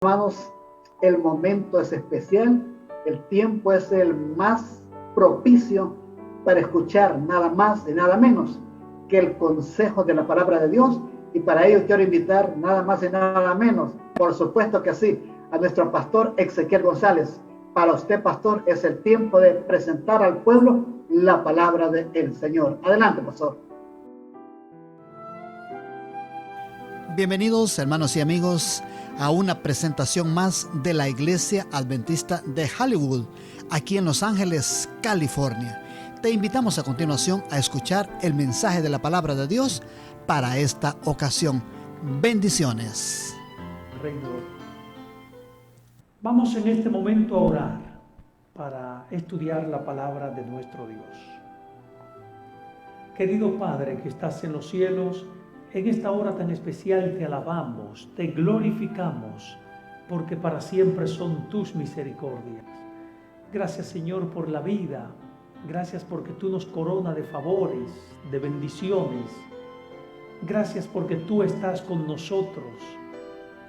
Hermanos, el momento es especial, el tiempo es el más propicio para escuchar nada más y nada menos que el consejo de la palabra de Dios, y para ello quiero invitar nada más y nada menos, por supuesto que sí, a nuestro pastor Ezequiel González. Para usted, pastor, es el tiempo de presentar al pueblo la palabra del Señor. Adelante, pastor. Bienvenidos, hermanos y amigos, a una presentación más de la Iglesia Adventista de Hollywood, aquí en Los Ángeles, California. Te invitamos a continuación a escuchar el mensaje de la palabra de Dios para esta ocasión. Bendiciones. Vamos en este momento a orar para estudiar la palabra de nuestro Dios. Querido Padre que estás en los cielos, en esta hora tan especial te alabamos, te glorificamos, porque para siempre son tus misericordias. Gracias, Señor, por la vida. Gracias porque tú nos coronas de favores, de bendiciones. Gracias porque tú estás con nosotros.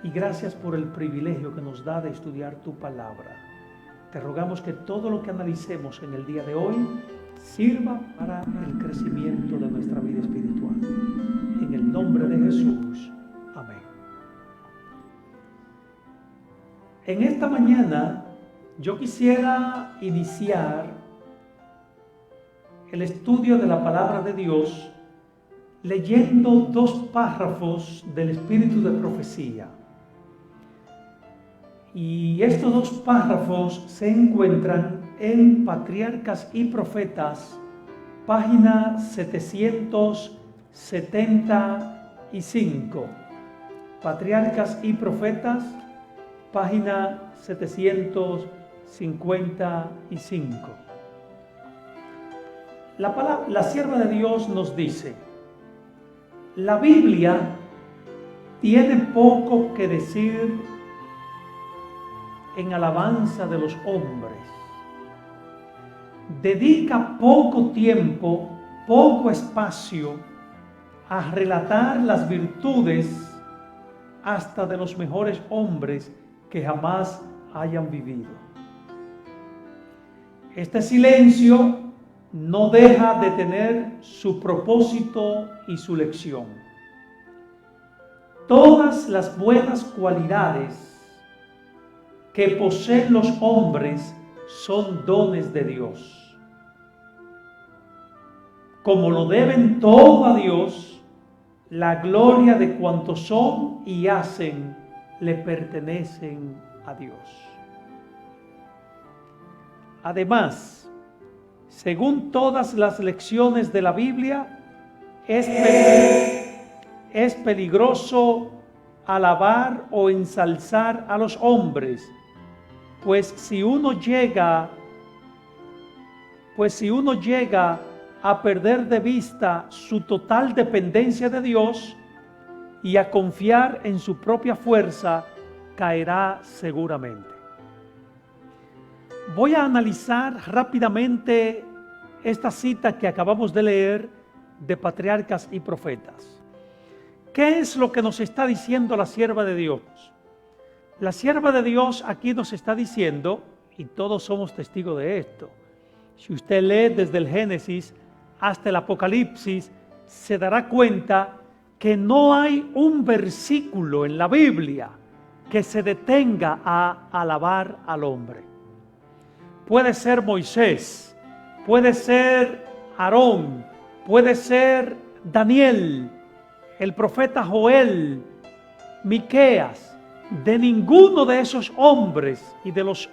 Y gracias por el privilegio que nos da de estudiar tu palabra. Te rogamos que todo lo que analicemos en el día de hoy sirva para el crecimiento de nuestra vida espiritual. En el nombre de Jesús. Amén. En esta mañana yo quisiera iniciar el estudio de la palabra de Dios leyendo dos párrafos del espíritu de profecía. Y estos dos párrafos se encuentran en Patriarcas y Profetas, página 775. Patriarcas y Profetas, página 755. La sierva de Dios nos dice: la Biblia tiene poco que decir en alabanza de los hombres. Dedica poco tiempo, poco espacio a relatar las virtudes hasta de los mejores hombres que jamás hayan vivido. Este silencio no deja de tener su propósito y su lección. Todas las buenas cualidades que poseen los hombres son dones de Dios. Como lo deben todo a Dios, la gloria de cuantos son y hacen le pertenecen a Dios. Además, según todas las lecciones de la Biblia, es peligroso alabar o ensalzar a los hombres, pues si uno llega a perder de vista su total dependencia de Dios y a confiar en su propia fuerza, caerá seguramente. Voy a analizar rápidamente esta cita que acabamos de leer de Patriarcas y Profetas. ¿Qué es lo que nos está diciendo la sierva de Dios? La sierva de Dios aquí nos está diciendo, y todos somos testigos de esto, si usted lee desde el Génesis hasta el Apocalipsis, se dará cuenta que no hay un versículo en la Biblia que se detenga a alabar al hombre. Puede ser Moisés, puede ser Aarón, puede ser Daniel, el profeta Joel, Miqueas. De ninguno de esos hombres y de los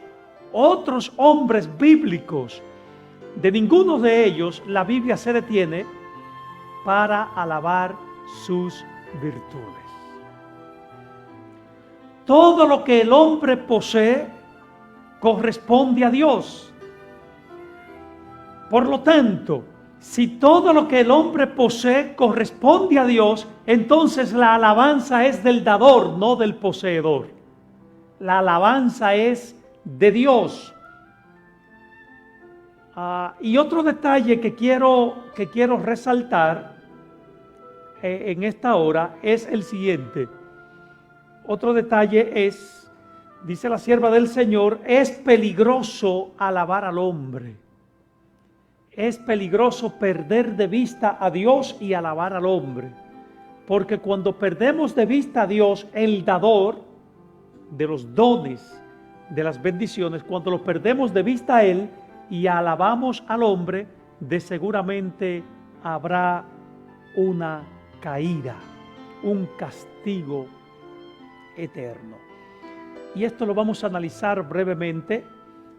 otros hombres bíblicos, de ninguno de ellos la Biblia se detiene para alabar sus virtudes. Todo lo que el hombre posee corresponde a Dios. Por lo tanto, si todo lo que el hombre posee corresponde a Dios, entonces la alabanza es del dador, no del poseedor. La alabanza es de Dios. Y otro detalle que quiero resaltar en esta hora es el siguiente. Otro detalle es dice la sierva del Señor, es peligroso alabar al hombre. Es peligroso perder de vista a Dios y alabar al hombre. Porque cuando perdemos de vista a Dios, el dador de los dones, de las bendiciones, cuando lo perdemos de vista a Él y alabamos al hombre, de seguramente habrá una caída, un castigo eterno. Y esto lo vamos a analizar brevemente,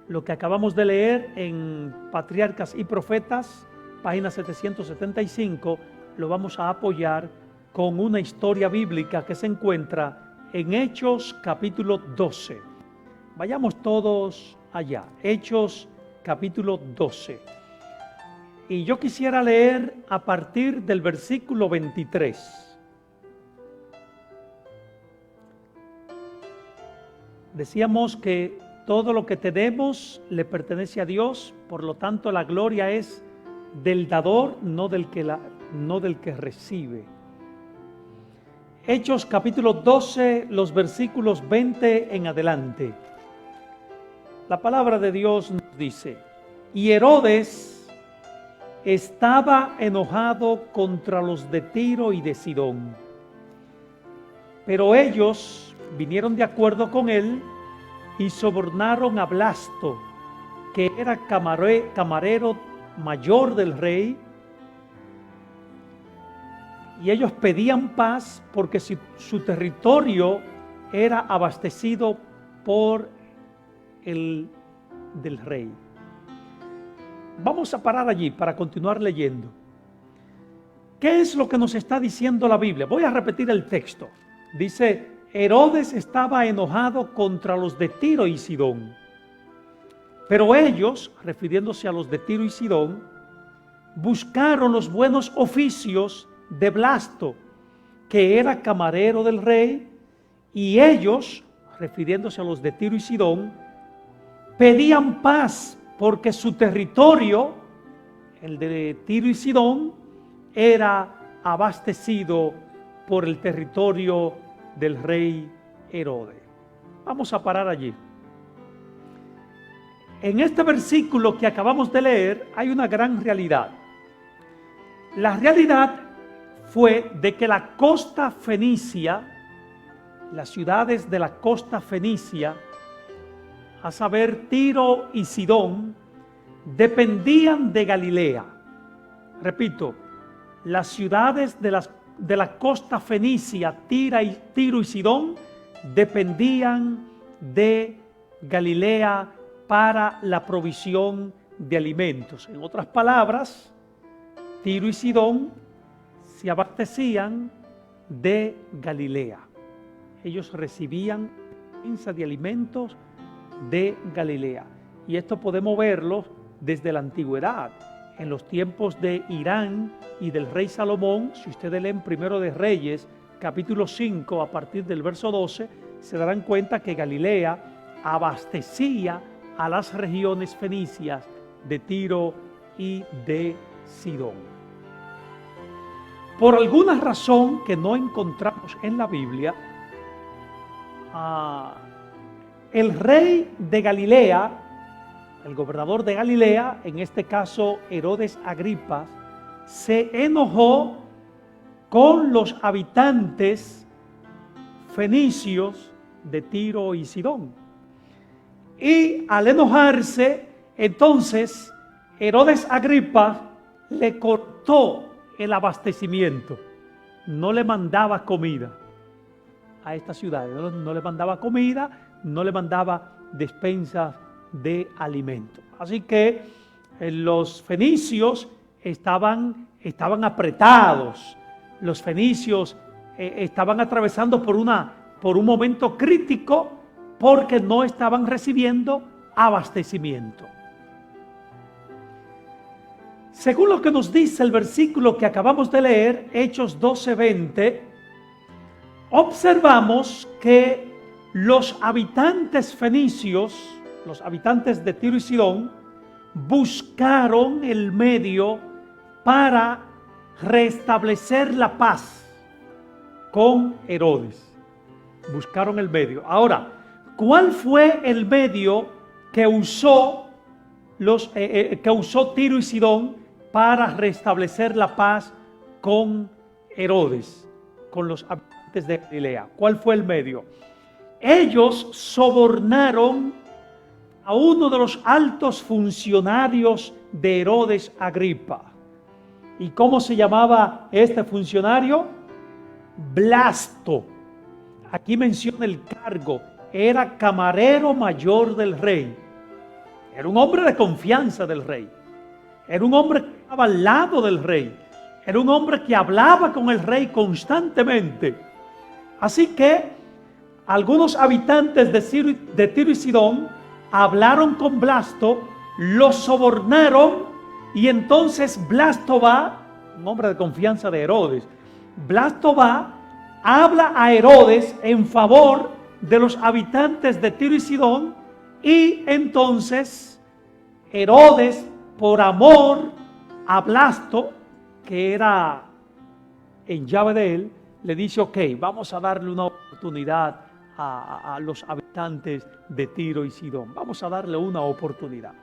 lo que acabamos de leer en Patriarcas y Profetas, página 775, lo vamos a apoyar con una historia bíblica que se encuentra en Hechos capítulo 12. Vayamos todos allá, Hechos capítulo 12. Y yo quisiera leer a partir del versículo 23. Decíamos que todo lo que tenemos le pertenece a Dios, por lo tanto la gloria es del dador, no del que recibe. Hechos capítulo 12, los versículos 20 en adelante. La palabra de Dios nos dice: y Herodes estaba enojado contra los de Tiro y de Sidón, pero ellos vinieron de acuerdo con él y sobornaron a Blasto, que era camarero mayor del rey, y ellos pedían paz porque su territorio era abastecido por el del rey. Vamos a parar allí para continuar leyendo. ¿Qué es lo que nos está diciendo la Biblia? Voy a repetir el texto. Dice: Herodes estaba enojado contra los de Tiro y Sidón, pero ellos, refiriéndose a los de Tiro y Sidón, buscaron los buenos oficios de Blasto, que era camarero del rey, y ellos, refiriéndose a los de Tiro y Sidón, pedían paz porque su territorio, el de Tiro y Sidón, era abastecido por el territorio del rey Herodes. Vamos a parar allí. En este versículo que acabamos de leer hay una gran realidad. La realidad fue de que la costa fenicia, las ciudades de la costa fenicia, a saber Tiro y Sidón, dependían de Galilea. Repito, las ciudades de la costa fenicia, Tiro y Sidón, dependían de Galilea para la provisión de alimentos. En otras palabras, Tiro y Sidón se abastecían de Galilea. Ellos recibían de alimentos de Galilea. Y esto podemos verlo desde la antigüedad. En los tiempos de Irán y del rey Salomón, si ustedes leen Primero de Reyes, capítulo 5, a partir del verso 12, se darán cuenta que Galilea abastecía a las regiones fenicias de Tiro y de Sidón. Por alguna razón que no encontramos en la Biblia, el rey de Galilea, el gobernador de Galilea, en este caso Herodes Agripa, se enojó con los habitantes fenicios de Tiro y Sidón. Y al enojarse, entonces Herodes Agripa le cortó el abastecimiento. No le mandaba comida a esta ciudad, no le mandaba comida, no le mandaba despensas de alimentos. Así que los fenicios estaban apretados. Los fenicios estaban atravesando por un momento crítico porque no estaban recibiendo abastecimiento. Según lo que nos dice el versículo que acabamos de leer, Hechos 12:20, observamos que los habitantes fenicios, los habitantes de Tiro y Sidón, buscaron el medio para restablecer la paz con Herodes. Buscaron el medio. Ahora, ¿Cuál fue el medio que usó Tiro y Sidón para restablecer la paz con Herodes, con los habitantes de Galilea? ¿Cuál fue el medio? Ellos sobornaron a uno de los altos funcionarios de Herodes Agripa. ¿Y cómo se llamaba este funcionario? Blasto. Aquí menciona el cargo. Era camarero mayor del rey. Era un hombre de confianza del rey. Era un hombre que estaba al lado del rey. Era un hombre que hablaba con el rey constantemente. Así que algunos habitantes de Tiro y Sidón hablaron con Blasto, lo sobornaron, y entonces Blasto va, un hombre de confianza de Herodes, Blasto va, habla a Herodes en favor de los habitantes de Tiro y Sidón, y entonces Herodes, por amor a Blasto, que era en llave de él, le dice: ok, vamos a darle una oportunidad a los habitantes de Tiro y Sidón. Vamos a darle una oportunidad.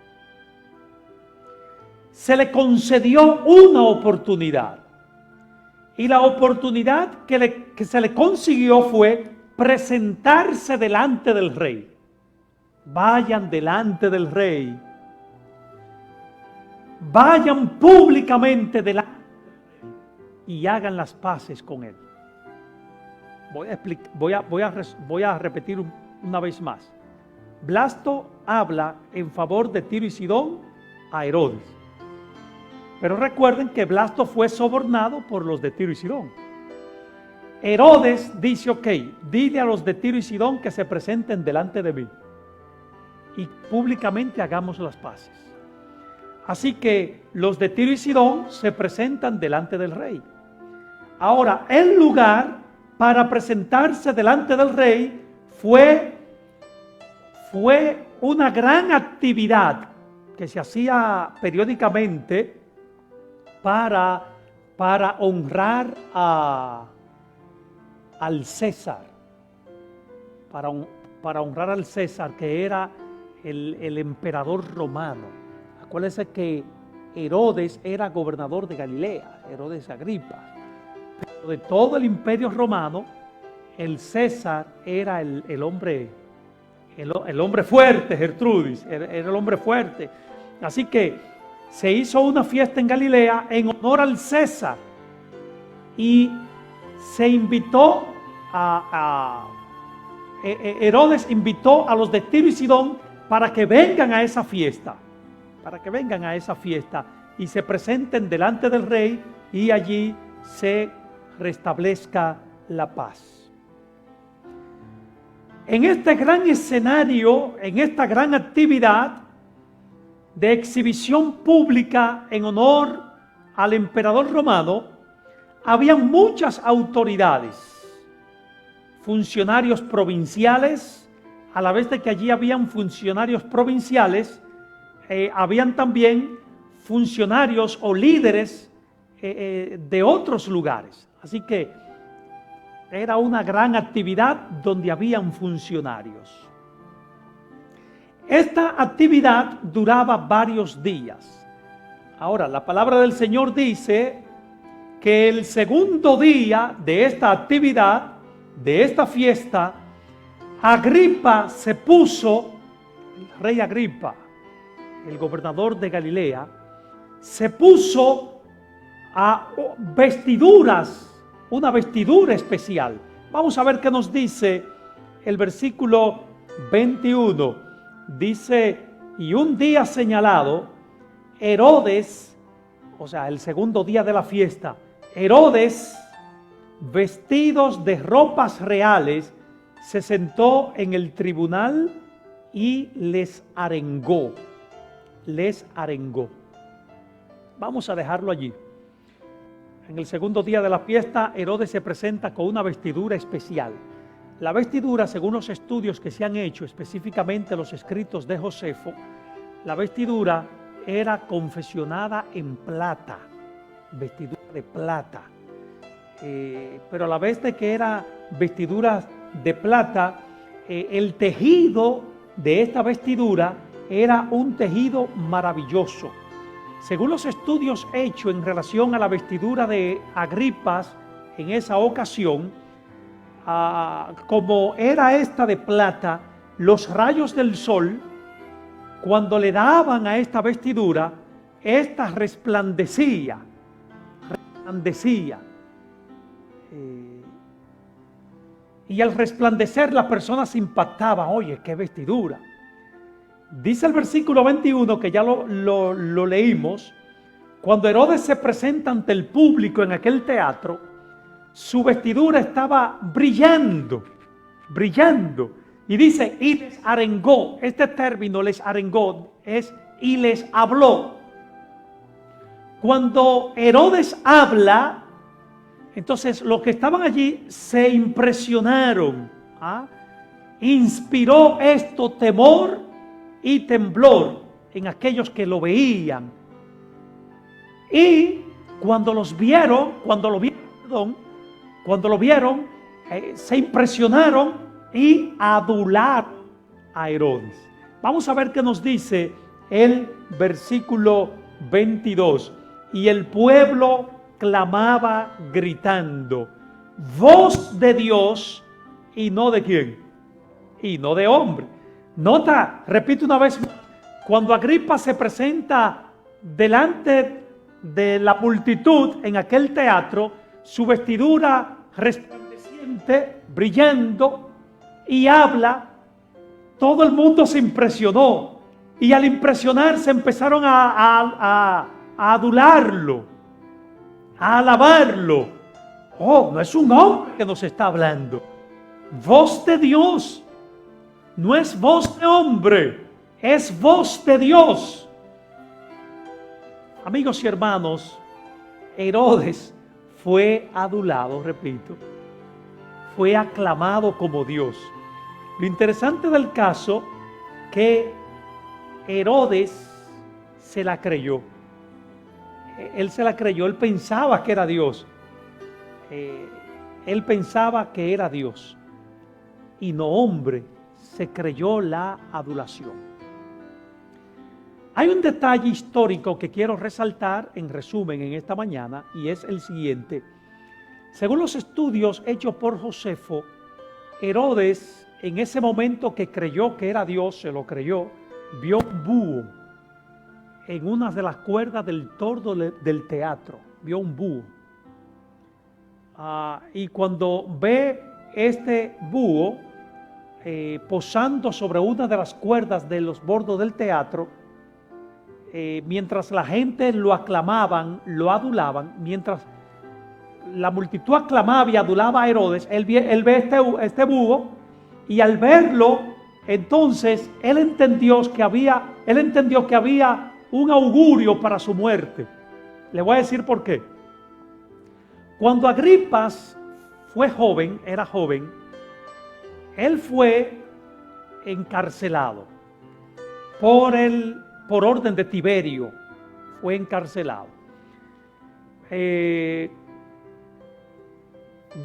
Se le concedió una oportunidad. Y la oportunidad que se le consiguió fue presentarse delante del rey. Vayan delante del rey. Vayan públicamente delante del rey y hagan las paces con él. Voy a repetir una vez más. Blasto habla en favor de Tiro y Sidón a Herodes. Pero recuerden que Blasto fue sobornado por los de Tiro y Sidón. Herodes dice: ok, dile a los de Tiro y Sidón que se presenten delante de mí y públicamente hagamos las paces. Así que los de Tiro y Sidón se presentan delante del rey. Ahora, el lugar para presentarse delante del rey fue una gran actividad que se hacía periódicamente para honrar al César, para honrar al César, que era el emperador romano. Acuérdense que Herodes era gobernador de Galilea, Herodes Agripa. Pero de todo el imperio romano, el César era el hombre fuerte, Gertrudis, era el hombre fuerte. Así que se hizo una fiesta en Galilea en honor al César y se invitó Herodes invitó a los de Tiro y Sidón para que vengan a esa fiesta, y se presenten delante del rey y allí se restablezca la paz. En este gran escenario, en esta gran actividad de exhibición pública en honor al emperador romano, habían muchas autoridades, funcionarios provinciales. A la vez de que allí habían funcionarios provinciales, habían también funcionarios o líderes de otros lugares. Así que era una gran actividad donde habían funcionarios. Esta actividad duraba varios días. Ahora, la palabra del Señor dice que el segundo día de esta actividad, de esta fiesta, Agripa se puso, el rey Agripa, el gobernador de Galilea, se puso a vestiduras, una vestidura especial. Vamos a ver qué nos dice el versículo 21. Dice: y un día señalado, Herodes, o sea, el segundo día de la fiesta, Herodes, vestidos de ropas reales, se sentó en el tribunal y les arengó. Vamos a dejarlo allí. En el segundo día de la fiesta, Herodes se presenta con una vestidura especial. La vestidura, según los estudios que se han hecho, específicamente los escritos de Josefo, la vestidura era confeccionada en plata, vestidura de plata. Pero a la vez de que era vestiduras de plata, el tejido de esta vestidura era un tejido maravilloso. Según los estudios hechos en relación a la vestidura de Agripas en esa ocasión, como era esta de plata, los rayos del sol, cuando le daban a esta vestidura, esta resplandecía. Y al resplandecer las personas se impactaban. Oye, qué vestidura. Dice el versículo 21, que ya lo leímos, cuando Herodes se presenta ante el público en aquel teatro, su vestidura estaba brillando. Y dice, y les arengó. Este término, les arengó, es y les habló. Cuando Herodes habla, entonces los que estaban allí se impresionaron. Inspiró esto temor y temblor en aquellos que lo veían. Y cuando lo vieron, se impresionaron y adularon a Herodes. Vamos a ver qué nos dice el versículo 22. Y el pueblo clamaba gritando, voz de Dios y no de quién, y no de hombre. Nota, repito una vez más, cuando Agripa se presenta delante de la multitud en aquel teatro, su vestidura resplandeciente, brillando, y habla, todo el mundo se impresionó, y al impresionarse empezaron a adularlo, a alabarlo. Oh, no es un hombre que nos está hablando, voz de Dios. No es voz de hombre, es voz de Dios. Amigos y hermanos, Herodes fue adulado, repito, fue aclamado como Dios. Lo interesante del caso, que Herodes se la creyó. Él se la creyó, él pensaba que era Dios. Él pensaba que era Dios y no hombre. Se creyó la adulación. Hay un detalle histórico que quiero resaltar en resumen en esta mañana, y es el siguiente. Según los estudios hechos por Josefo, Herodes, en ese momento que creyó que era Dios, se lo creyó, vio un búho en una de las cuerdas del tordo del teatro. Vio un búho. Y cuando ve este búho posando sobre una de las cuerdas de los bordos del teatro, mientras la gente lo aclamaban, lo adulaban, mientras la multitud aclamaba y adulaba a Herodes, él ve este búho, y al verlo, entonces él entendió que había un augurio para su muerte. Le voy a decir por qué. Cuando Agripas era joven, él fue encarcelado por orden de Tiberio. Fue encarcelado.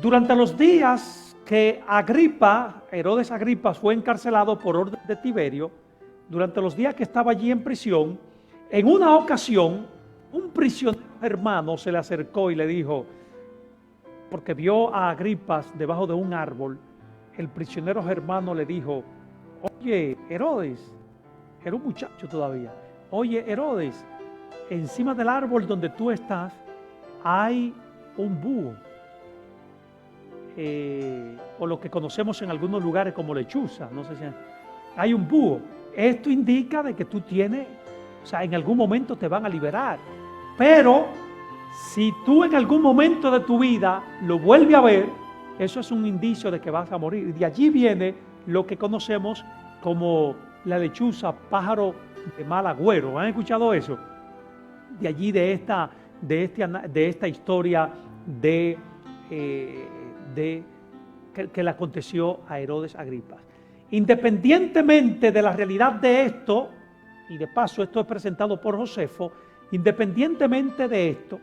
Durante los días que Herodes Agripa fue encarcelado por orden de Tiberio, durante los días que estaba allí en prisión, en una ocasión, un prisionero hermano se le acercó y le dijo, porque vio a Agripas debajo de un árbol, el prisionero hermano le dijo, oye, Herodes, era un muchacho todavía, oye, Herodes, encima del árbol donde tú estás hay un búho, o lo que conocemos en algunos lugares como lechuza, no sé si hay un búho. Esto indica de que tú tienes, en algún momento te van a liberar, pero si tú en algún momento de tu vida lo vuelves a ver, eso es un indicio de que vas a morir. Y de allí viene lo que conocemos como la lechuza, pájaro de mal agüero. ¿Han escuchado eso? De allí, de esta historia que le aconteció a Herodes Agripa. Independientemente de la realidad de esto, y de paso esto es presentado por Josefo, independientemente de esto,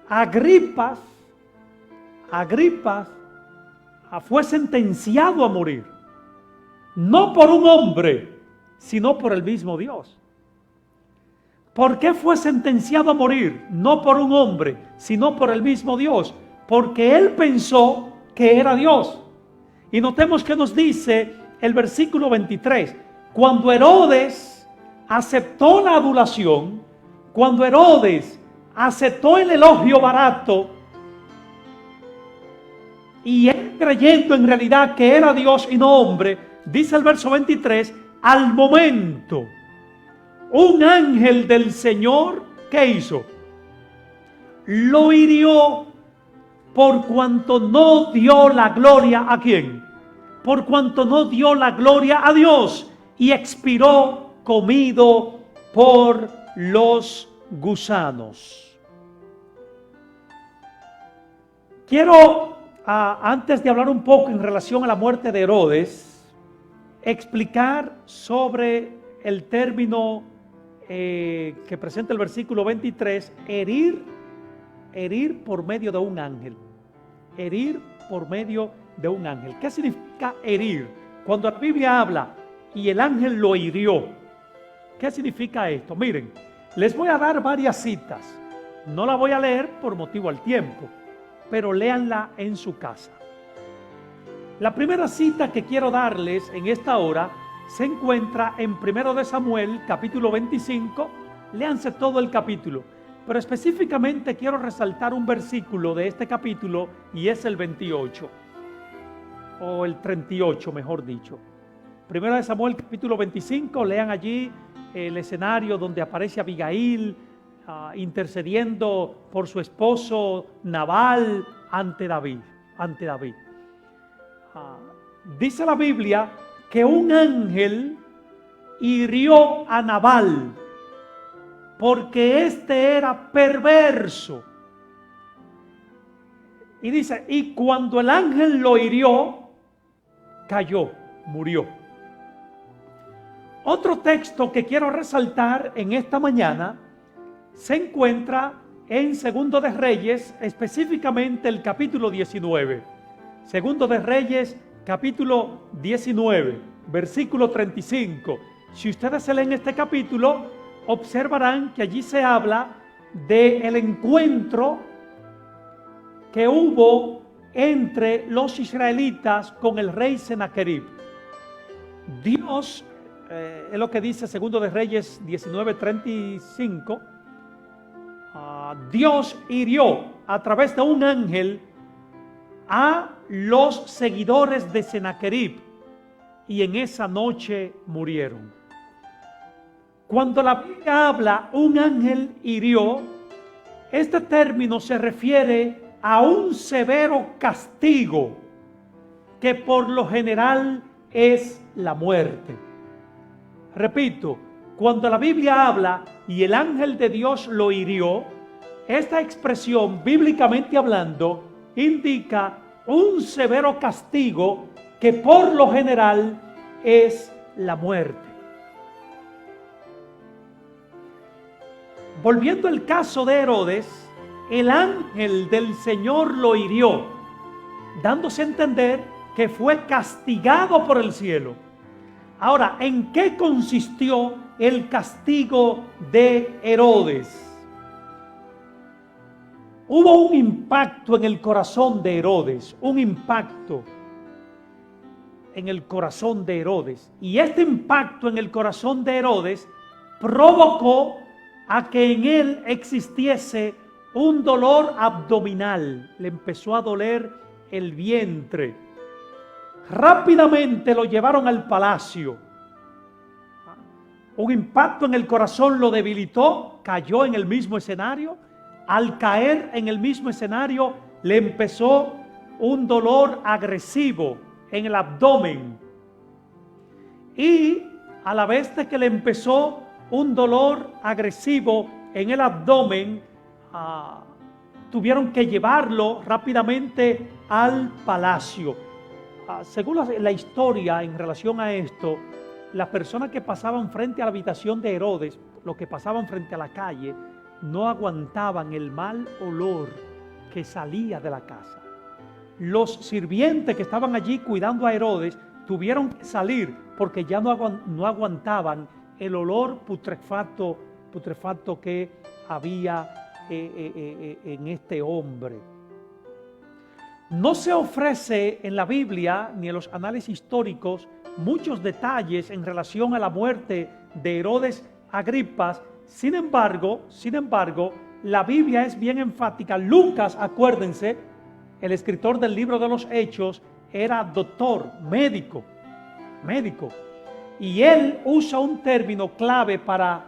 Agripas fue sentenciado a morir. no por un hombre, sino por el mismo Dios. ¿Por qué fue sentenciado a morir? No por un hombre, sino por el mismo Dios. Porque él pensó que era Dios. Y notemos que nos dice el versículo 23. Cuando Herodes aceptó la adulación, cuando Herodes aceptó el elogio barato, y él creyendo en realidad que era Dios y no hombre, dice el verso 23, al momento, un ángel del Señor, ¿qué hizo? Lo hirió por cuanto no dio la gloria ¿a quién? Por cuanto no dio la gloria a Dios y expiró comido por los gusanos. Quiero, antes de hablar un poco en relación a la muerte de Herodes, explicar sobre el término que presenta el versículo 23, herir por medio de un ángel. Herir por medio de un ángel. ¿Qué significa herir? Cuando la Biblia habla y el ángel lo hirió, ¿qué significa esto? Miren, les voy a dar varias citas. No la voy a leer por motivo al tiempo, pero léanla en su casa. La primera cita que quiero darles en esta hora se encuentra en 1 de Samuel, capítulo 25. Léanse todo el capítulo, pero específicamente quiero resaltar un versículo de este capítulo y es el 28, o el 38, mejor dicho. 1 de Samuel, capítulo 25, lean allí el escenario donde aparece Abigail intercediendo por su esposo Nabal ante David. Dice la Biblia que un ángel hirió a Nabal porque éste era perverso. Y dice, y cuando el ángel lo hirió, cayó, murió. Otro texto que quiero resaltar en esta mañana se encuentra en 2 de Reyes, específicamente el capítulo 19. 2 de Reyes, capítulo 19, versículo 35. Si ustedes se leen este capítulo, observarán que allí se habla del encuentro que hubo entre los israelitas con el rey Sennacherib. Dios, es lo que dice 2 de Reyes 19:35, Dios hirió a través de un ángel a los seguidores de Sennacherib y en esa noche murieron. Cuando la Biblia habla un ángel hirió, este término se refiere a un severo castigo que por lo general es la muerte. Repito, cuando la Biblia habla y el ángel de Dios lo hirió, esta expresión bíblicamente hablando indica un severo castigo que por lo general es la muerte. Volviendo al caso de Herodes, el ángel del Señor lo hirió, dándose a entender que fue castigado por el cielo. Ahora, ¿en qué consistió el castigo de Herodes? Hubo un impacto en el corazón de Herodes, un impacto en el corazón de Herodes. Y este impacto en el corazón de Herodes provocó a que en él existiese un dolor abdominal. Le empezó a doler el vientre. Rápidamente lo llevaron al palacio. Un impacto en el corazón lo debilitó, cayó en el mismo escenario. Al caer en el mismo escenario, le empezó un dolor agresivo en el abdomen. Y a la vez de que le empezó un dolor agresivo en el abdomen, tuvieron que llevarlo rápidamente al palacio. Según la historia en relación a esto, las personas que pasaban frente a la habitación de Herodes, los que pasaban frente a la calle, no aguantaban el mal olor que salía de la casa. Los sirvientes que estaban allí cuidando a Herodes tuvieron que salir porque ya no aguantaban el olor putrefacto que había en este hombre. No se ofrece en la Biblia ni en los análisis históricos muchos detalles en relación a la muerte de Herodes Agripas. Sin embargo, la Biblia es bien enfática. Lucas, acuérdense, el escritor del libro de los Hechos, era doctor, médico. Y él usa un término clave para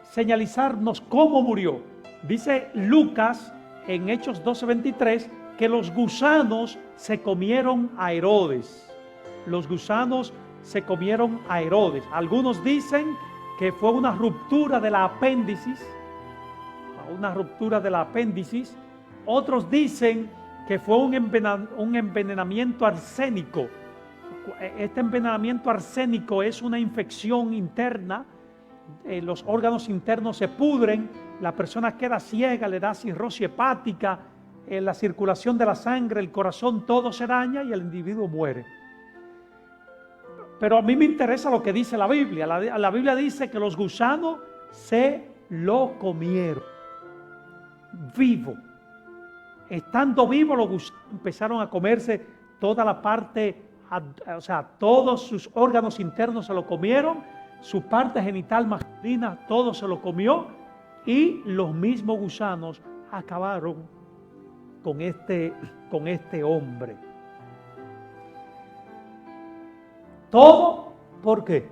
señalizarnos cómo murió. Dice Lucas en Hechos 12:23 que los gusanos se comieron a Herodes. Los gusanos se comieron a Herodes. Algunos dicen que fue una ruptura de la apéndice. Otros dicen que fue un envenenamiento arsénico. Este envenenamiento arsénico es una infección interna. Los órganos internos se pudren, la persona queda ciega, le da cirrosis hepática, la circulación de la sangre, el corazón, todo se daña y el individuo muere. Pero a mí me interesa lo que dice la Biblia. La Biblia dice que los gusanos se lo comieron vivo. Estando vivo, los gusanos empezaron a comerse toda la parte, o sea, todos sus órganos internos se lo comieron, su parte genital masculina, todo se lo comió, y los mismos gusanos acabaron con este hombre. Todo, ¿por qué?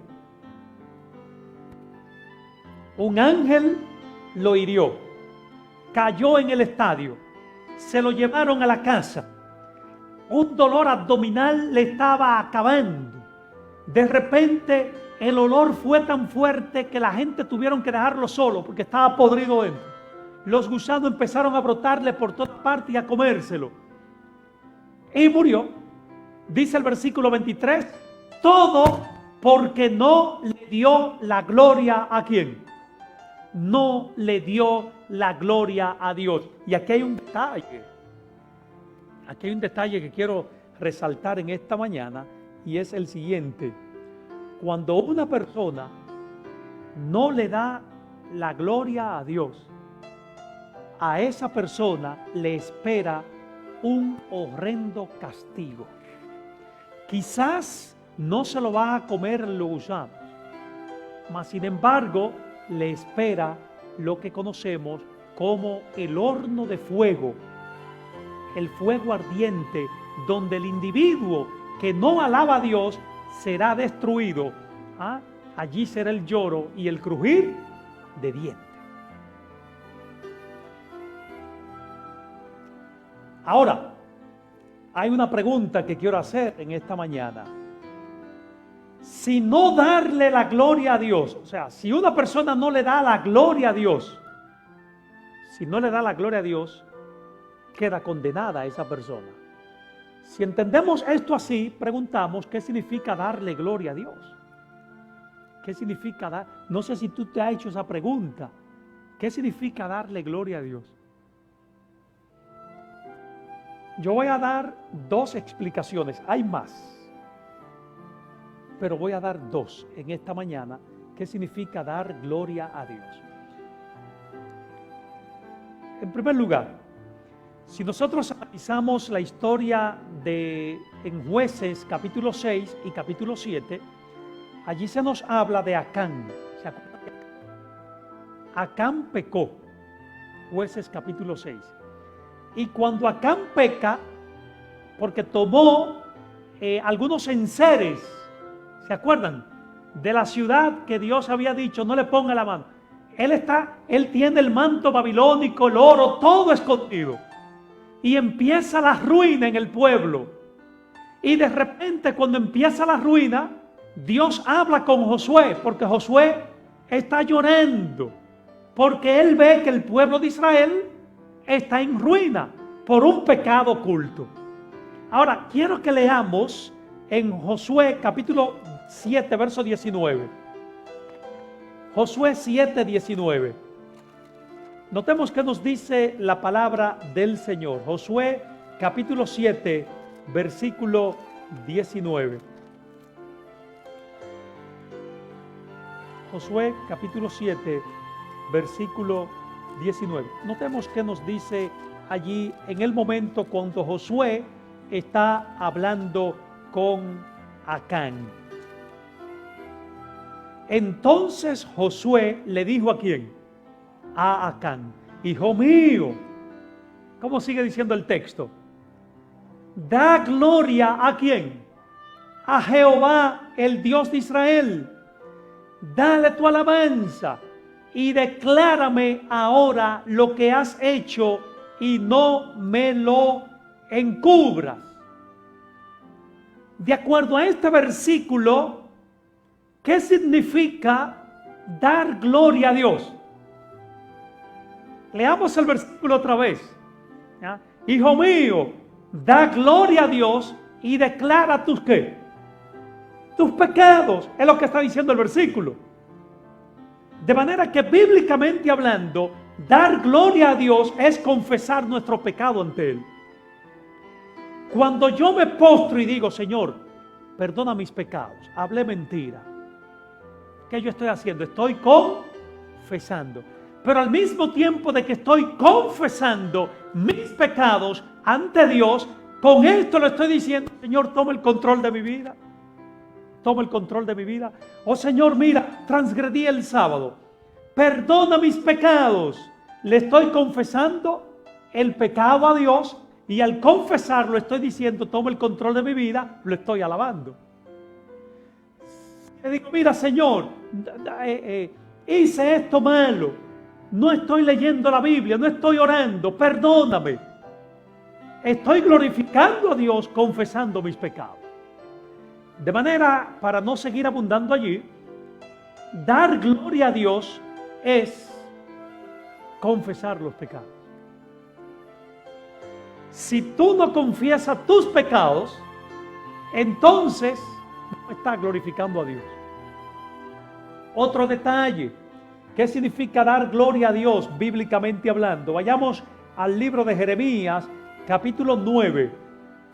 Un ángel lo hirió, cayó en el estadio, se lo llevaron a la casa, un dolor abdominal le estaba acabando. De repente el olor fue tan fuerte que la gente tuvieron que dejarlo solo porque estaba podrido dentro. Los gusanos empezaron a brotarle por todas partes y a comérselo. Y murió. Dice el versículo 23, todo porque no le dio la gloria ¿a quién? No le dio la gloria a Dios. Y aquí hay un detalle. Aquí hay un detalle que quiero resaltar en esta mañana, y es el siguiente. Cuando una persona no le da la gloria a Dios, a esa persona le espera un horrendo castigo. Quizás no se lo va a comer los gusanos, mas sin embargo le espera lo que conocemos como el horno de fuego, el fuego ardiente, donde el individuo que no alaba a Dios será destruido. Allí será el lloro y el crujir de dientes. Ahora, hay una pregunta que quiero hacer en esta mañana. Si no darle la gloria a Dios, o sea, si una persona no le da la gloria a Dios, queda condenada esa persona. Si entendemos esto así, preguntamos, ¿qué significa darle gloria a Dios? ¿Qué significa dar? No sé si tú te has hecho esa pregunta. ¿Qué significa darle gloria a Dios? Yo voy a dar dos explicaciones, hay más, pero voy a dar dos en esta mañana. ¿Qué significa dar gloria a Dios? En primer lugar, si nosotros analizamos la historia en Jueces capítulo 6 y capítulo 7, allí se nos habla de Acán. ¿Se acuerdan? Acán pecó, Jueces capítulo 6. Y cuando Acán peca, porque tomó algunos enseres, ¿se acuerdan? De la ciudad que Dios había dicho, no le ponga la mano. Él tiene el manto babilónico, el oro, todo escondido. Y empieza la ruina en el pueblo. Y de repente, cuando empieza la ruina, Dios habla con Josué, porque Josué está llorando, porque él ve que el pueblo de Israel está en ruina por un pecado oculto. Ahora, quiero que leamos en Josué capítulo 7, verso 19. Josué 7, 19. Notemos que nos dice la palabra del Señor. Josué capítulo 7, versículo 19. Josué capítulo 7, versículo 19. Notemos qué nos dice allí en el momento cuando Josué está hablando con Acán. Entonces Josué le dijo ¿a quién? A Acán: hijo mío. ¿Cómo sigue diciendo el texto? Da gloria ¿a quién? A Jehová, el Dios de Israel. Dale tu alabanza y declárame ahora lo que has hecho y no me lo encubras. De acuerdo a este versículo, ¿qué significa dar gloria a Dios? Leamos el versículo otra vez. ¿Ya? Hijo mío, da gloria a Dios y declara tus ¿qué? Tus pecados. Es lo que está diciendo el versículo. De manera que bíblicamente hablando, dar gloria a Dios es confesar nuestro pecado ante Él. Cuando yo me postro y digo: Señor, perdona mis pecados, hablé mentira, ¿qué yo estoy haciendo? Estoy confesando. Pero al mismo tiempo de que estoy confesando mis pecados ante Dios, con esto le estoy diciendo: Señor, toma el control de mi vida. Toma el control de mi vida. Oh Señor, mira, transgredí el sábado. Perdona mis pecados. Le estoy confesando el pecado a Dios, y al confesarlo estoy diciendo: toma el control de mi vida. Lo estoy alabando. Le digo: mira, Señor, hice esto malo. No estoy leyendo la Biblia, no estoy orando. Perdóname. Estoy glorificando a Dios confesando mis pecados. De manera, para no seguir abundando allí, dar gloria a Dios es confesar los pecados. Si tú no confiesas tus pecados, entonces no estás glorificando a Dios. Otro detalle: ¿qué significa dar gloria a Dios bíblicamente hablando? Vayamos al libro de Jeremías, capítulo 9.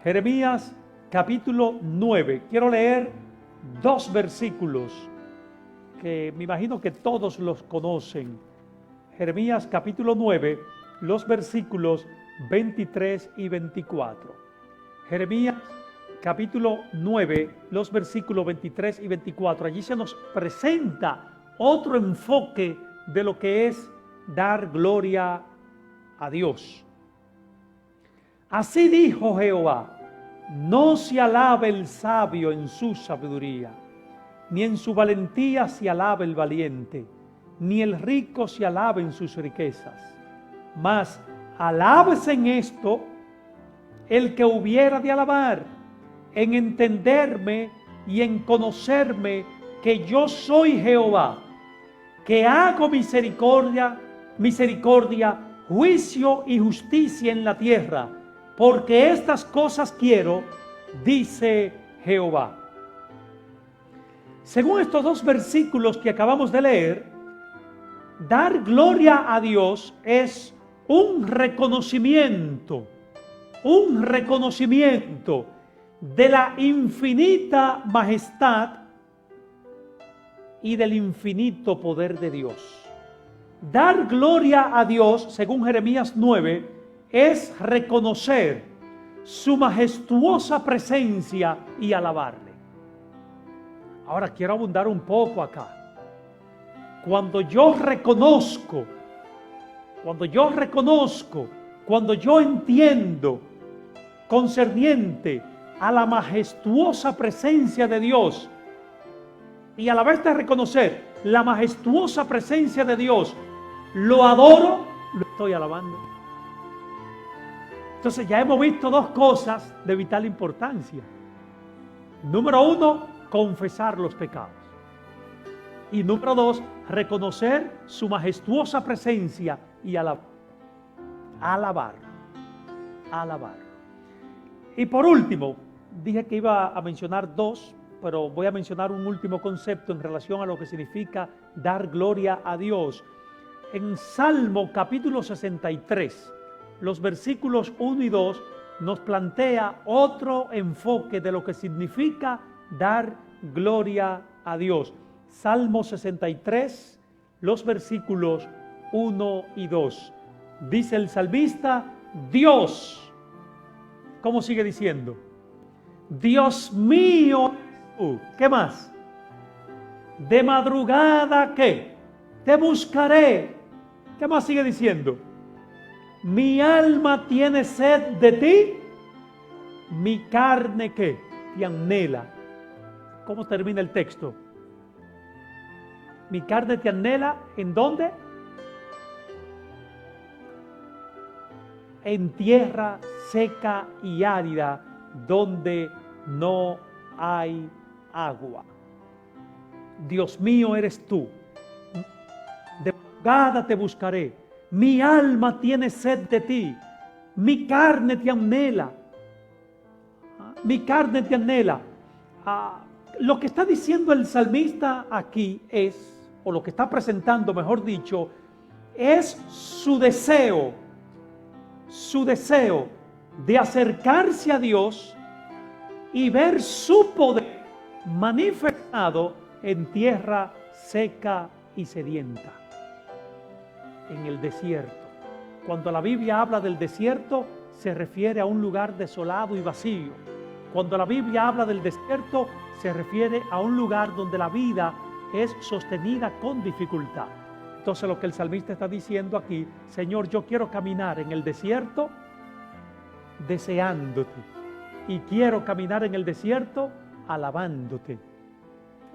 Jeremías, capítulo 9. Quiero leer dos versículos que me imagino que todos los conocen. Jeremías, capítulo 9, los versículos 23 y 24. Jeremías, capítulo 9, los versículos 23 y 24. Allí se nos presenta otro enfoque de lo que es dar gloria a Dios. Así dijo Jehová: no se alabe el sabio en su sabiduría, ni en su valentía se alabe el valiente, ni el rico se alabe en sus riquezas. Mas alábese en esto el que hubiera de alabar, en entenderme y en conocerme, que yo soy Jehová, que hago misericordia, juicio y justicia en la tierra, porque estas cosas quiero, dice Jehová. Según estos dos versículos que acabamos de leer, dar gloria a Dios es un reconocimiento de la infinita majestad y del infinito poder de Dios. Dar gloria a Dios, según Jeremías 9, es reconocer su majestuosa presencia y alabarle. Ahora quiero abundar un poco acá. Cuando yo reconozco, cuando yo entiendo concerniente a la majestuosa presencia de Dios, y a la vez de reconocer la majestuosa presencia de Dios, lo adoro, lo estoy alabando. Entonces ya hemos visto dos cosas de vital importancia. Número uno, confesar los pecados. Y número dos, reconocer su majestuosa presencia y alabar. Y por último, dije que iba a mencionar dos, pero voy a mencionar un último concepto en relación a lo que significa dar gloria a Dios. En Salmo capítulo 63, los versículos 1 y 2 nos plantea otro enfoque de lo que significa dar gloria a Dios. Salmo 63, los versículos 1 y 2. Dice el salmista, Dios, ¿cómo sigue diciendo? Dios mío, ¿qué más? De madrugada, ¿qué? Te buscaré. ¿Qué más sigue diciendo? Mi alma tiene sed de ti, mi carne, ¿qué? Te anhela. ¿Cómo termina el texto? Mi carne te anhela, ¿en dónde? En tierra seca y árida, donde no hay agua. Dios mío eres tú. De madrugada te buscaré. Mi alma tiene sed de ti. Mi carne te anhela. Mi carne te anhela. Lo que está diciendo el salmista aquí es, o lo que está presentando, mejor dicho, es su deseo de acercarse a Dios y ver su poder manifestado en tierra seca y sedienta, en el desierto. Cuando la Biblia habla del desierto, se refiere a un lugar desolado y vacío. Cuando la Biblia habla del desierto, se refiere a un lugar donde la vida es sostenida con dificultad. Entonces lo que el salmista está diciendo aquí, Señor, yo quiero caminar en el desierto deseándote, y quiero caminar en el desierto alabándote.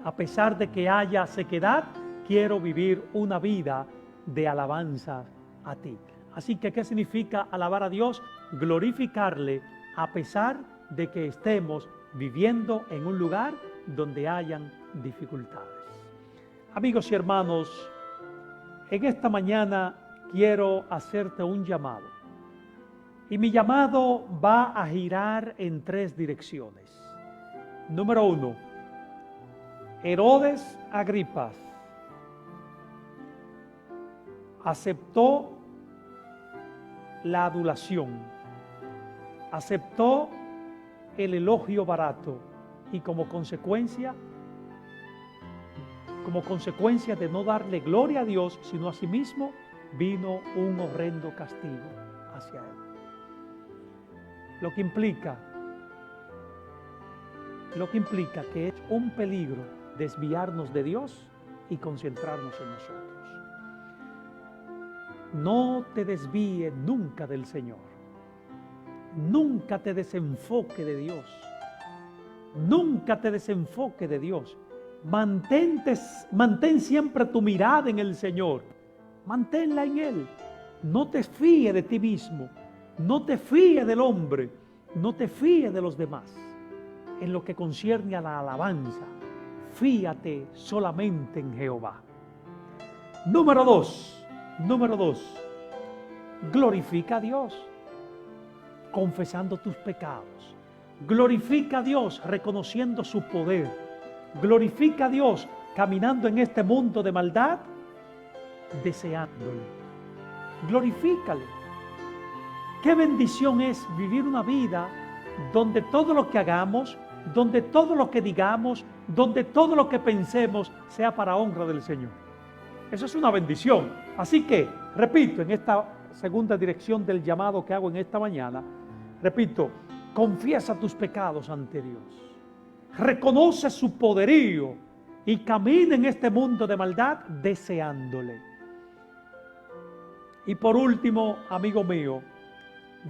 A pesar de que haya sequedad, quiero vivir una vida de alabanza a ti. Así que, ¿qué significa alabar a Dios? Glorificarle a pesar de que estemos viviendo en un lugar donde hayan dificultades. Amigos y hermanos, en esta mañana quiero hacerte un llamado. Y mi llamado va a girar en 3 direcciones. Número 1, Herodes Agripas aceptó la adulación, aceptó el elogio barato y como consecuencia de no darle gloria a Dios, sino a sí mismo, vino un horrendo castigo hacia él. Lo que implica que es un peligro desviarnos de Dios y concentrarnos en nosotros. No te desvíe nunca del Señor. Nunca te desenfoque de Dios. Nunca te desenfoque de Dios. Mantén siempre tu mirada en el Señor. Manténla en Él. No te fíes de ti mismo. No te fíes del hombre. No te fíes de los demás. En lo que concierne a la alabanza, fíate solamente en Jehová. Número 2. Glorifica a Dios confesando tus pecados. Glorifica a Dios reconociendo su poder. Glorifica a Dios caminando en este mundo de maldad, deseándole. Glorifícale. Qué bendición es vivir una vida donde todo lo que hagamos, donde todo lo que digamos, donde todo lo que pensemos sea para honra del Señor. Eso es una bendición. Así que, repito, en esta segunda dirección del llamado que hago en esta mañana, repito, confiesa tus pecados ante Dios. Reconoce su poderío y camina en este mundo de maldad deseándole. Y por último, amigo mío,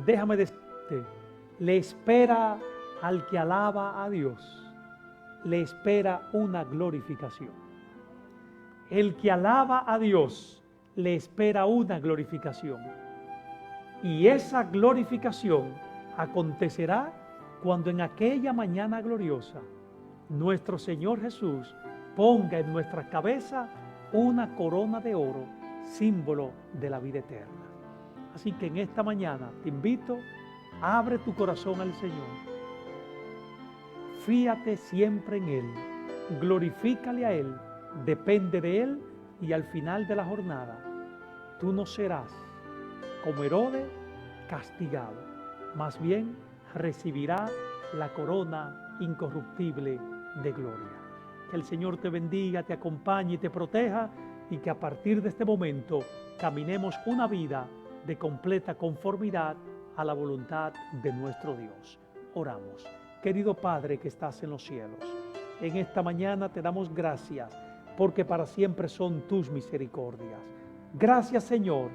déjame decirte, le espera al que alaba a Dios, le espera una glorificación. El que alaba a Dios le espera una glorificación. Y esa glorificación acontecerá cuando en aquella mañana gloriosa nuestro Señor Jesús ponga en nuestra cabeza una corona de oro, símbolo de la vida eterna. Así que en esta mañana te invito, abre tu corazón al Señor. Fíate siempre en Él, glorifícale a Él, depende de Él y al final de la jornada tú no serás como Herodes castigado, más bien recibirá la corona incorruptible de gloria. Que el Señor te bendiga, te acompañe y te proteja, y que a partir de este momento caminemos una vida de completa conformidad a la voluntad de nuestro Dios. Oramos. Querido Padre que estás en los cielos, en esta mañana te damos gracias porque para siempre son tus misericordias. Gracias, Señor,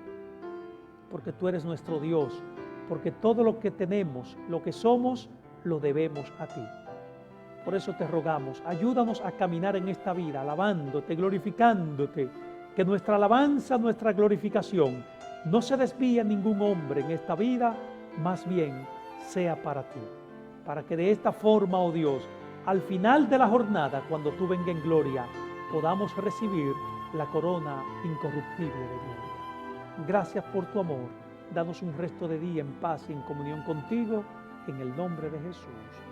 porque tú eres nuestro Dios, porque todo lo que tenemos, lo que somos, lo debemos a ti. Por eso te rogamos, ayúdanos a caminar en esta vida, alabándote, glorificándote, que nuestra alabanza, nuestra glorificación, no se desvíe a ningún hombre en esta vida, más bien sea para ti. Para que de esta forma, oh Dios, al final de la jornada, cuando tú vengas en gloria, podamos recibir la corona incorruptible de gloria. Gracias por tu amor. Danos un resto de día en paz y en comunión contigo, en el nombre de Jesús.